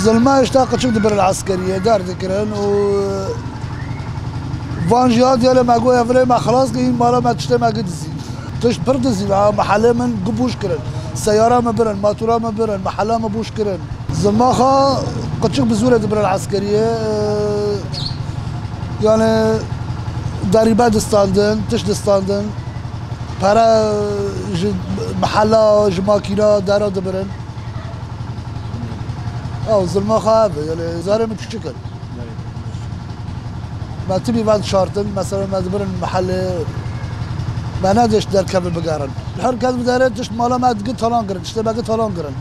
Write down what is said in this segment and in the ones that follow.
ظلمه اشتاق شو دبر العسكريه دار ذكرن و فانجيات يلا ما قوي افري ما خلاص قايين مالا ما تشتي ما قد زي تشت بردزي محله من قبوش كرن سياره ما برن ماتوره ما برن محله ما بوش كرن زلماخه قد شو بزوره دبر العسكريه يعني ضريبه دستاندن تش دستاندن para محله ماكينه دارا دبرن او زلمه خابه يعني زاري من تشكل ما تبي بعد شارتن مثلا ما دبرن محل ما نادش در كابل بقارن الحركه بدارت تشت مالا ما تقد طلان قرن تشت باقي طلان قرن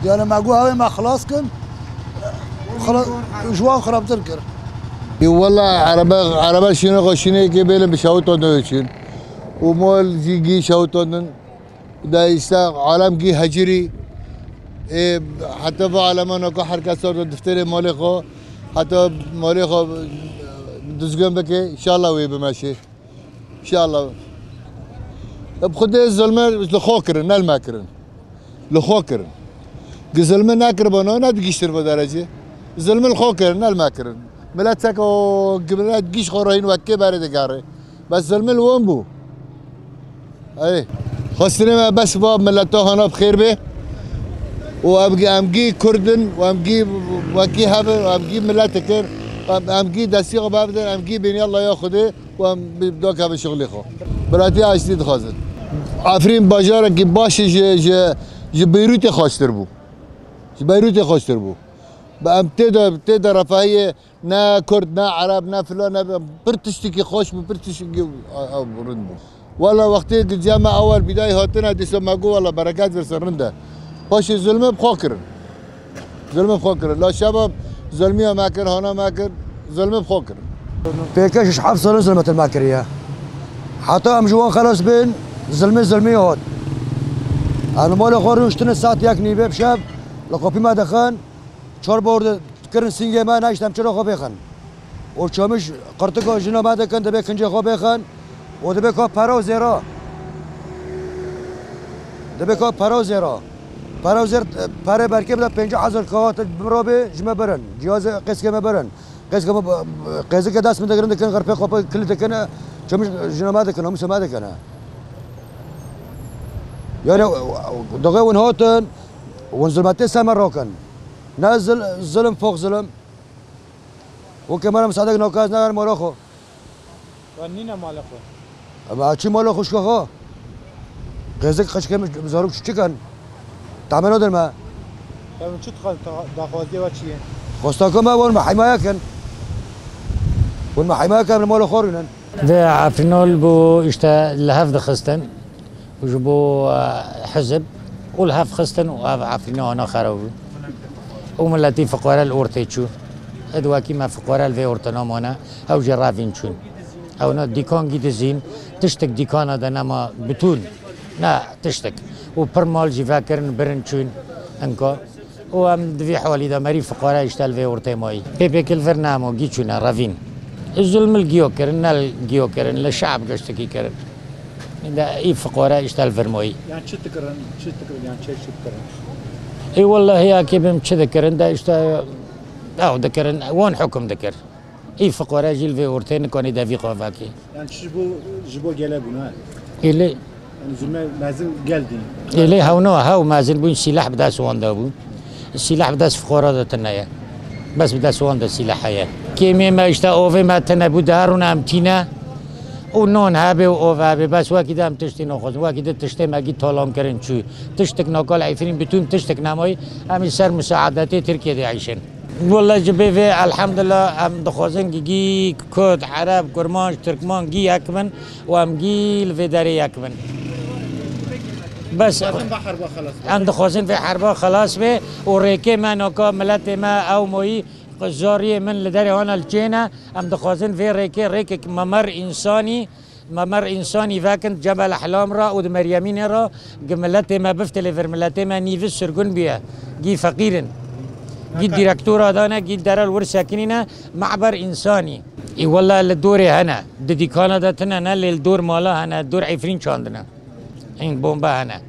يعني ما قو هاي ما خلاص كن خلاص جوان خراب تنكر والله عربه شنو غشني قبل بشاوتو دوتشين ومول جي شاوتون دا يشتاق عالم جي هجري حتى بعالمان اكو حركه صار دفتر مالي خو حتى مالي خو دزگم بكي ان شاء الله ويبه ماشي ان شاء الله بخد الظلم لخوكرن نال ماكرن لخوكرن الظلم ناكر بنو ندقيشتر بدرجه الظلم الخوكرن نال ماكرن ملاتك قبل تقيش خورين وكي بارد قاري بس الظلم الوين بو اي خسرنا بس باب ملتو هنا بخير به وابقي امقي كردن وامقي وكي هبل وامقي ملتكر امقي دسيغ بابدن امقي بين الله ياخذه وام بدوك هذا شغلي خو براتي اشتي خازن عفرين باجار كي باش ج بيروت خاستر بو بيروت خاستر بو بام تدا رفاهيه نا كرد نا عرب نا فلان برتشتكي خوش برتشتكي برند والله وقتی الجامعه اول بدايه هاتنا دي سماقو والله بركات في سرنده باش الظلم بخوكرن ظلم بخوكرن لا شباب ظلميه ماكر هنا ماكر ظلم بخوكرن فيكش حفص ظلمة الماكريه حتى ام جوان خلاص بين ظلمي هات انا مال خورن اشتنا ساعت یک نیبه بشب لقوپی ما دخن چهار بورد کرن سینگه ما نشتم چرا خو بخن و چامش قرتگاه جنا ما دکن دبه کنجه خو بخن و دبه که پرا زیرا دبه که پرا زیر پره برکه بده 50,000 کهات برابه جمع برن جهاز قسکه ما برن قسکه که دست میدگرن دکن غرفه خواب کلی دکنه چمش جنا ما دکنه همش ما دکنه يعني دغه ون هاتن ون ظلمتي سمر راكن نزل ظلم فوق ظلم وكمان مساعدك نوكاز نغير مالخو ونينا مالخو اما چی مالخو شكو قزك خشكه بزاروك چكن تعملوا در ما طيب شو تخل داخوازي واتشي خوستاكم ون حمايه كن ون حمايه كن مالو خورنن ده عفرنول بو اشتا لهف دخستن وجبو حزب والهف خستن وعفرنو انا خرابو وملتي فقراء الاورتيتشو ادواكي ما فقراء الفي اورتنا مانا او جرافين شون او نا ديكان جيت زين تشتك ديكان هذا نما بتون نا تشتك وبرمال جيفاكرن برن شون انكو وام دفي حوالي دا مري فقراء يشتغل في اورتي ماي بيبي كلفر نامو جيتشونا رافين الظلم الجيوكرن الجيوكرن للشعب قشتكي كرن ده اي فقراء يشتغل فرموي يعني شو تكرن يعني شو تكرن اي والله هي كيف ذكرن ده اشتا او ذكرن وين حكم ذكر اي فقراء جيل في اورتين كوني دافي قوفاكي يعني جبو جلبونا اللي يعني زلمه مازال قالدين اللي هاو مازال بون سلاح بدا سوان دابو السلاح بدا فقراء تنايا بس بدا سوان ده سلاح حياه كيمي ما اشتا اوفي ما تنبو دارنا امتينا ونون هابه و هابه بس وقتی دم تشتی نخواست وقتی تشتی مگی طالام کردن چی تشتک ناکال عفرین بتون تشتک نمایی همین سر مساعدتی ترکیه دی عیشن والله جبه و الحمدلله هم دخوازن گی کرد عرب کرمان ترکمان گی یکمن و هم گی الفدری یکمن بس هم دخوازن في حربا خلاص به و ریکه ما ناکا ملت ما او موی زاریه من لداری هانا الچینه هم دخوازن في ريكي ممر انساني فاكن جبل احلام را ود مريمين را جملته ما بفتل في ملته ما نيفس سرغن بيا جي فقيرن جي ديركتور دانا جي دار الور ساكنين معبر انساني اي والله الدور هنا دي كندا تنا للدور مالا هنا دور عفرين شاندنا این بمب هنا